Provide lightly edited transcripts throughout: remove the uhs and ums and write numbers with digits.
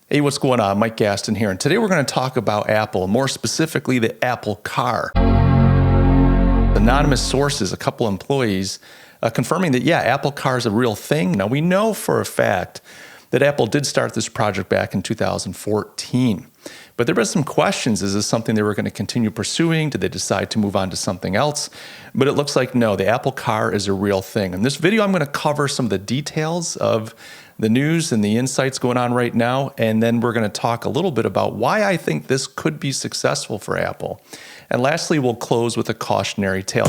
Hey, what's going on? Mike Gastin here, and today we're going to talk about Apple, more specifically the Apple Car. Anonymous sources, a couple employees, confirming that, yeah, Apple Car is a real thing. Now, we know for a fact that Apple did start this project back in 2014. But there were some questions. Is this something they were going to continue pursuing? Did they decide to move on to something else? But it looks like no, the Apple Car is a real thing. In this video, I'm going to cover some of the details of the news and the insights going on right now. And then we're going to talk a little bit about why I think this could be successful for Apple. And lastly, we'll close with a cautionary tale.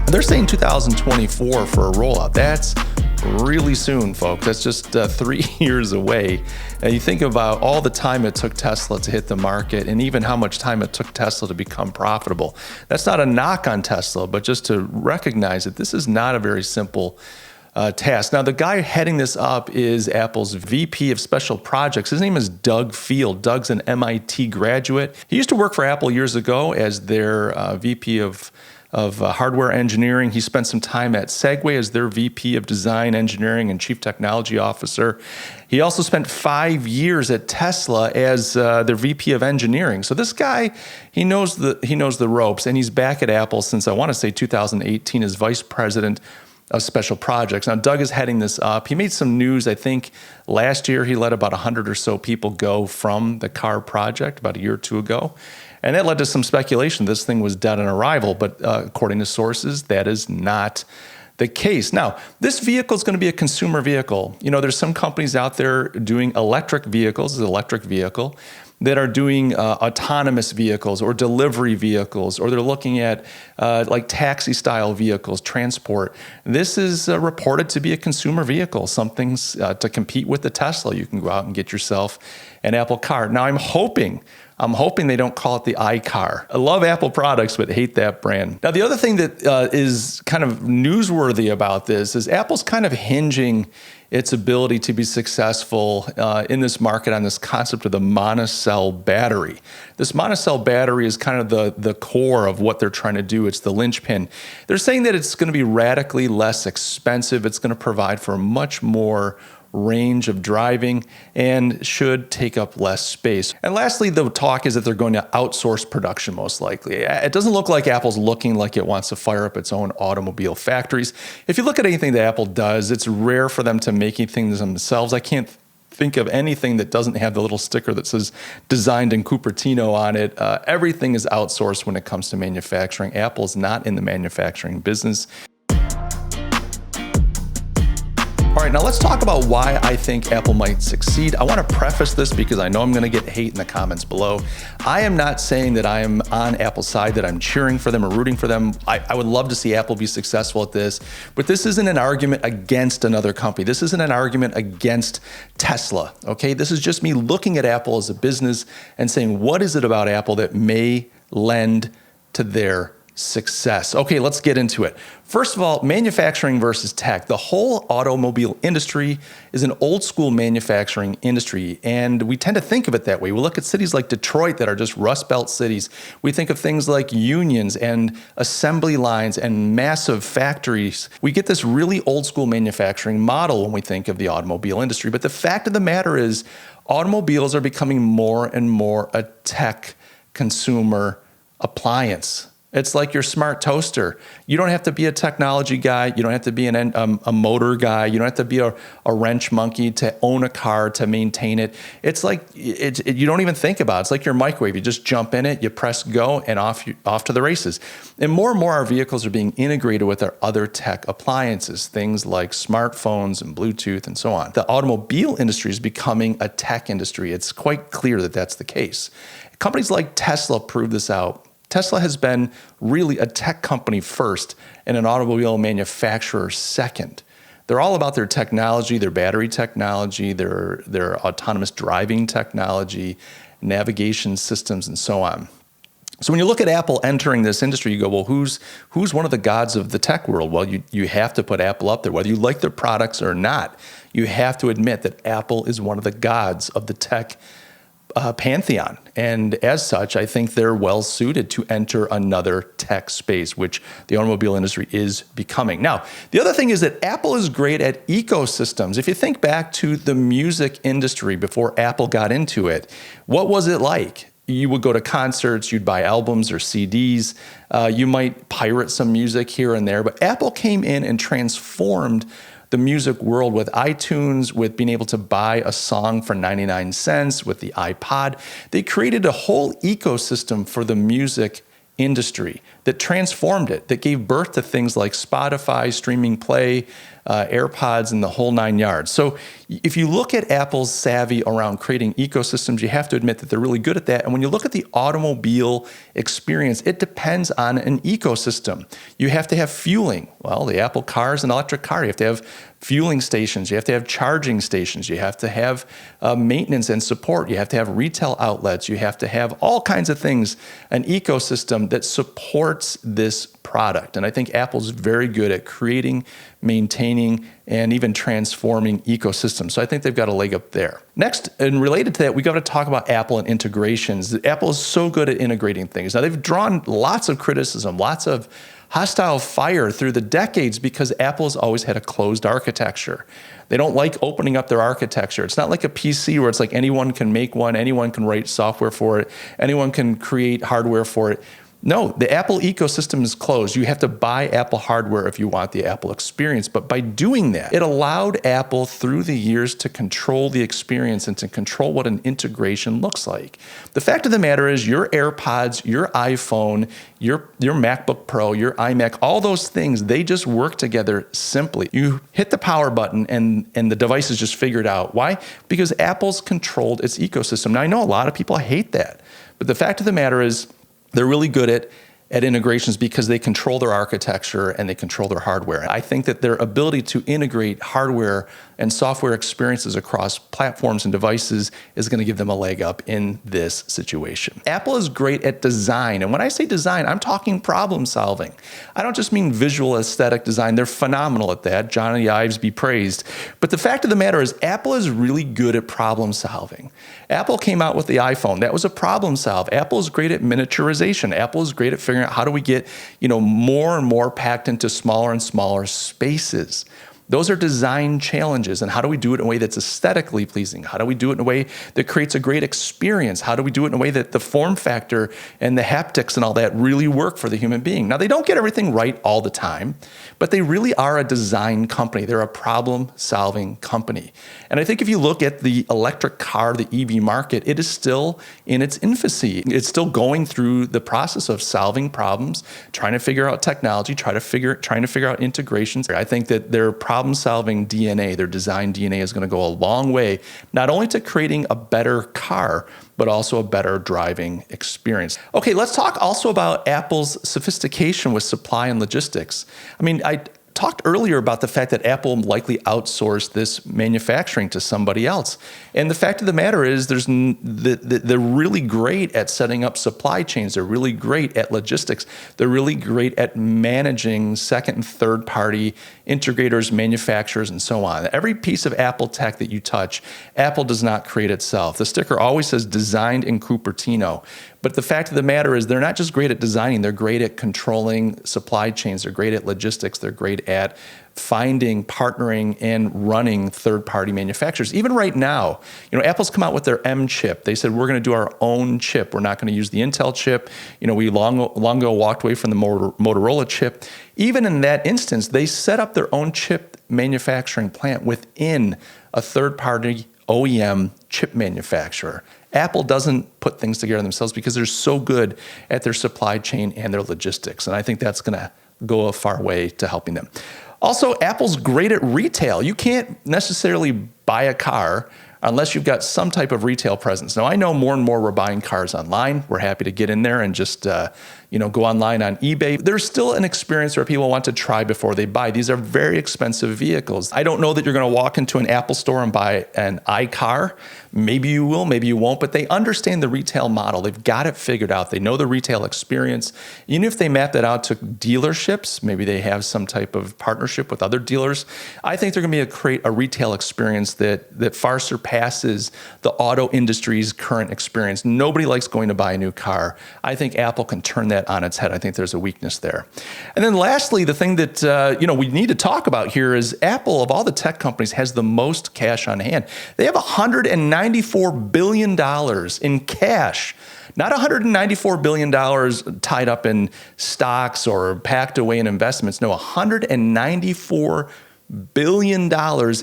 They're saying 2024 for a rollout. That's really soon, folks. That's just 3 years away. And you think about all the time it took Tesla to hit the market and even how much time it took Tesla to become profitable. That's not a knock on Tesla, but just to recognize that this is not a very simple task. Now, the guy heading this up is Apple's VP of Special Projects. His name is Doug Field. Doug's an MIT graduate. He used to work for Apple years ago as their VP of hardware engineering. He spent some time at Segway as their VP of design engineering and chief technology officer. He also spent 5 years at Tesla as their VP of engineering. So this guy, he knows the ropes, and he's back at Apple since I want to say 2018 as vice president of special projects. Now, Doug is heading this up. He made some news, I think, last year. He let about 100 or so people go from the car project about a year or two ago. And that led to some speculation this thing was dead on arrival, but according to sources, that is not the case. Now, this vehicle is going to be a consumer vehicle. You know, there's some companies out there doing electric vehicles, that are doing autonomous vehicles or delivery vehicles, or they're looking at like taxi-style vehicles, transport. This is reported to be a consumer vehicle, something to compete with the Tesla. You can go out and get yourself an Apple Car. Now, I'm hoping they don't call it the iCar. I love Apple products, but hate that brand. Now, the other thing that is kind of newsworthy about this is Apple's kind of hinging its ability to be successful in this market on this concept of the monocell battery. This monocell battery is kind of the core of what they're trying to do. It's the linchpin. They're saying that it's going to be radically less expensive. It's going to provide for much more range of driving and should take up less space. And lastly, the talk is that they're going to outsource production most likely. It doesn't look like Apple's looking like it wants to fire up its own automobile factories. If you look at anything that Apple does, it's rare for them to make things themselves. I can't think of anything that doesn't have the little sticker that says designed in Cupertino on it. Everything is outsourced when it comes to manufacturing. Apple's not in the manufacturing business. All right, now let's talk about why I think Apple might succeed. I want to preface this because I know I'm going to get hate in the comments below. I am not saying that I am on Apple's side, that I'm cheering for them or rooting for them. I would love to see Apple be successful at this, but this isn't an argument against another company. This isn't an argument against Tesla, okay? This is just me looking at Apple as a business and saying, what is it about Apple that may lend to their success? Okay, let's get into it. First of all, manufacturing versus tech. The whole automobile industry is an old school manufacturing industry, and we tend to think of it that way. We look at cities like Detroit that are just Rust Belt cities. We think of things like unions and assembly lines and massive factories. We get this really old school manufacturing model when we think of the automobile industry. But the fact of the matter is, automobiles are becoming more and more a tech consumer appliance. It's like your smart toaster. You don't have to be a technology guy. You don't have to be a motor guy. You don't have to be a wrench monkey to own a car, to maintain it. It's like you don't even think about it. It's like your microwave. You just jump in it, you press go, and off to the races. And more our vehicles are being integrated with our other tech appliances, things like smartphones and Bluetooth and so on. The automobile industry is becoming a tech industry. It's quite clear that that's the case. Companies like Tesla prove this out. Tesla has been really a tech company first and an automobile manufacturer second. They're all about their technology, their battery technology, their autonomous driving technology, navigation systems, and so on. So when you look at Apple entering this industry, you go, well, who's one of the gods of the tech world? Well, you have to put Apple up there. Whether you like their products or not, you have to admit that Apple is one of the gods of the tech pantheon. And as such, I think they're well suited to enter another tech space, which the automobile industry is becoming. Now, the other thing is that Apple is great at ecosystems. If you think back to the music industry before Apple got into it, what was it like? You would go to concerts, you'd buy albums or CDs, you might pirate some music here and there, but Apple came in and transformed the music world with iTunes, with being able to buy a song for 99 cents, with the iPod. They created a whole ecosystem for the music industry that transformed it, that gave birth to things like Spotify, Streaming Play, AirPods, and the whole 9 yards. So if you look at Apple's savvy around creating ecosystems, you have to admit that they're really good at that. And when you look at the automobile experience, it depends on an ecosystem. You have to have fueling. Well, the Apple car is an electric car. You have to have fueling stations. You have to have charging stations. You have to have maintenance and support. You have to have retail outlets. You have to have all kinds of things, an ecosystem that supports this product. And I think Apple's very good at creating, maintaining, and even transforming ecosystems. So I think they've got a leg up there. Next, and related to that, we got to talk about Apple and integrations. Apple is so good at integrating things. Now, they've drawn lots of criticism, lots of hostile fire through the decades because Apple has always had a closed architecture. They don't like opening up their architecture. It's not like a PC where it's like anyone can make one, anyone can write software for it, anyone can create hardware for it. No, the Apple ecosystem is closed. You have to buy Apple hardware if you want the Apple experience. But by doing that, it allowed Apple through the years to control the experience and to control what an integration looks like. The fact of the matter is your AirPods, your iPhone, your MacBook Pro, your iMac, all those things, they just work together simply. You hit the power button and the device is just figured out. Why? Because Apple's controlled its ecosystem. Now, I know a lot of people hate that. But the fact of the matter is, they're really good at integrations because they control their architecture and they control their hardware. I think that their ability to integrate hardware and software experiences across platforms and devices is going to give them a leg up in this situation. Apple is great at design. And when I say design, I'm talking problem solving. I don't just mean visual aesthetic design. They're phenomenal at that. Johnny Ives be praised. But the fact of the matter is Apple is really good at problem solving. Apple came out with the iPhone. That was a problem solve. Apple is great at miniaturization. Apple is great at figuring out how do we get, more and more packed into smaller and smaller spaces. Those are design challenges. And how do we do it in a way that's aesthetically pleasing? How do we do it in a way that creates a great experience? How do we do it in a way that the form factor and the haptics and all that really work for the human being? Now, they don't get everything right all the time, but they really are a design company. They're a problem-solving company. And I think if you look at the electric car, the EV market, it is still in its infancy. It's still going through the process of solving problems, trying to figure out technology, trying to figure out integrations. I think that their problem-solving DNA, their design DNA is going to go a long way, not only to creating a better car, but also a better driving experience. Okay, let's talk also about Apple's sophistication with supply and logistics. I talked earlier about the fact that Apple likely outsourced this manufacturing to somebody else. And the fact of the matter is they're really great at setting up supply chains. They're really great at logistics. They're really great at managing second and third party integrators, manufacturers, and so on. Every piece of Apple tech that you touch, Apple does not create itself. The sticker always says designed in Cupertino. But the fact of the matter is they're not just great at designing, they're great at controlling supply chains, they're great at logistics, they're great at finding, partnering, and running third-party manufacturers. Even right now, Apple's come out with their M chip. They said, we're going to do our own chip. We're not going to use the Intel chip. We long ago walked away from the Motorola chip. Even in that instance, they set up their own chip manufacturing plant within a third-party OEM chip manufacturer. Apple doesn't put things together themselves because they're so good at their supply chain and their logistics. And I think that's going to go a far way to helping them. Also, Apple's great at retail. You can't necessarily buy a car unless you've got some type of retail presence. Now, I know more and more we're buying cars online. We're happy to get in there and just go online on eBay. There's still an experience where people want to try before they buy. These are very expensive vehicles. I don't know that you're going to walk into an Apple store and buy an iCar. Maybe you will, maybe you won't, but they understand the retail model. They've got it figured out. They know the retail experience. Even if they map that out to dealerships, maybe they have some type of partnership with other dealers, I think they're going to create a retail experience that far surpasses the auto industry's current experience. Nobody likes going to buy a new car. I think Apple can turn that on its head. I think there's a weakness there. And then lastly, the thing that we need to talk about here is Apple, of all the tech companies, has the most cash on hand. They have $194 billion in cash. Not $194 billion tied up in stocks or packed away in investments. No, $194 billion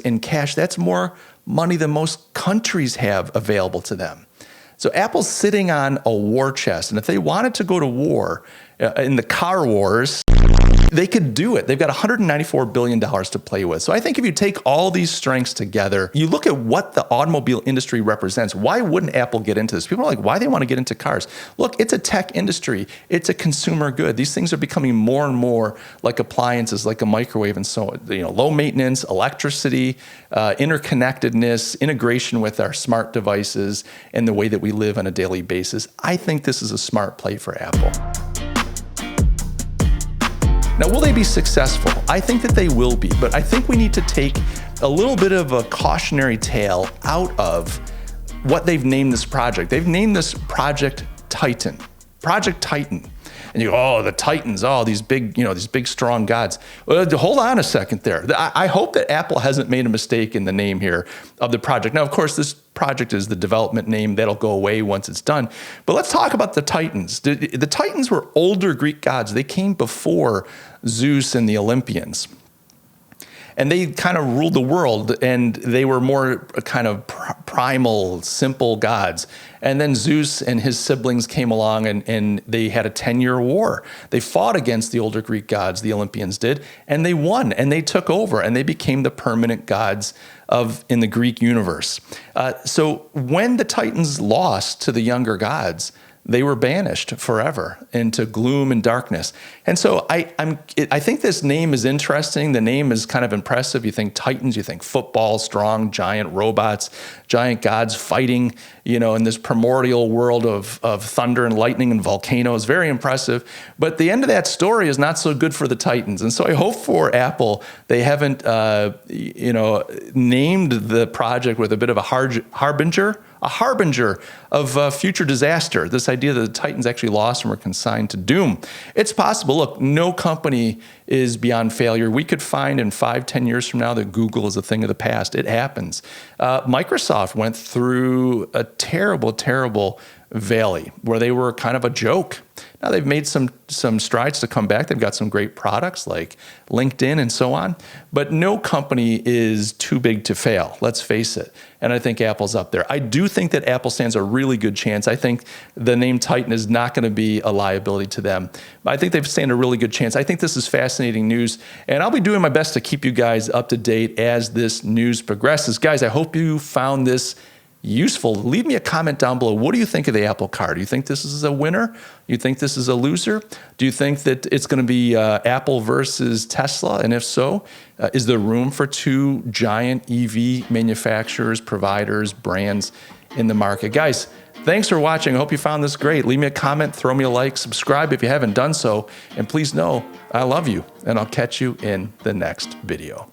in cash. That's more money than most countries have available to them. So Apple's sitting on a war chest. And if they wanted to go to war in the car wars, they could do it. They've got $194 billion to play with. So I think if you take all these strengths together, you look at what the automobile industry represents. Why wouldn't Apple get into this? People are like, why do they want to get into cars? Look, it's a tech industry. It's a consumer good. These things are becoming more and more like appliances, like a microwave and so on. Low maintenance, electricity, interconnectedness, integration with our smart devices, and the way that we live on a daily basis. I think this is a smart play for Apple. Now, will they be successful? I think that they will be, but I think we need to take a little bit of a cautionary tale out of what they've named this project. They've named this Project Titan. Project Titan. And you go, oh, the Titans, oh, these big strong gods. Well, hold on a second there. I hope that Apple hasn't made a mistake in the name here of the project. Now, of course, this project is the development name. That'll go away once it's done. But let's talk about the Titans. The Titans were older Greek gods. They came before Zeus and the Olympians. And they kind of ruled the world, and they were more kind of primal, simple gods. And then Zeus and his siblings came along, and they had a 10-year war. They fought against the older Greek gods, the Olympians did, and they won, and they took over, and they became the permanent gods in the Greek universe. So when the Titans lost to the younger gods, they were banished forever into gloom and darkness. And so I think this name is interesting. The name is kind of impressive. You think Titans, you think football, strong, giant robots, giant gods fighting, in this primordial world of thunder and lightning and volcanoes. Very impressive. But the end of that story is not so good for the Titans. And so I hope for Apple, they haven't, named the project with a bit of a harbinger of future disaster. This idea that the Titans actually lost and were consigned to doom. It's possible. Look, no company is beyond failure. We could find in 5-10 years from now that Google is a thing of the past. It happens. Microsoft went through a terrible, terrible valley where they were kind of a joke. Now they've made some strides to come back. They've got some great products like LinkedIn and so on, but no company is too big to fail. Let's face it. And I think Apple's up there. I do think that Apple stands a really good chance. I think the name Titan is not going to be a liability to them. I think they stand a really good chance. I think this is fascinating news, and I'll be doing my best to keep you guys up to date as this news progresses. Guys, I hope you found this useful. Leave me a comment down below. What do you think of the Apple car? Do you think this is a winner? Do you think this is a loser? Do you think that it's going to be Apple versus Tesla? And if so, is there room for two giant EV manufacturers, providers, brands in the market? Guys, thanks for watching. I hope you found this great. Leave me a comment, throw me a like, subscribe if you haven't done so, and please know I love you, and I'll catch you in the next video.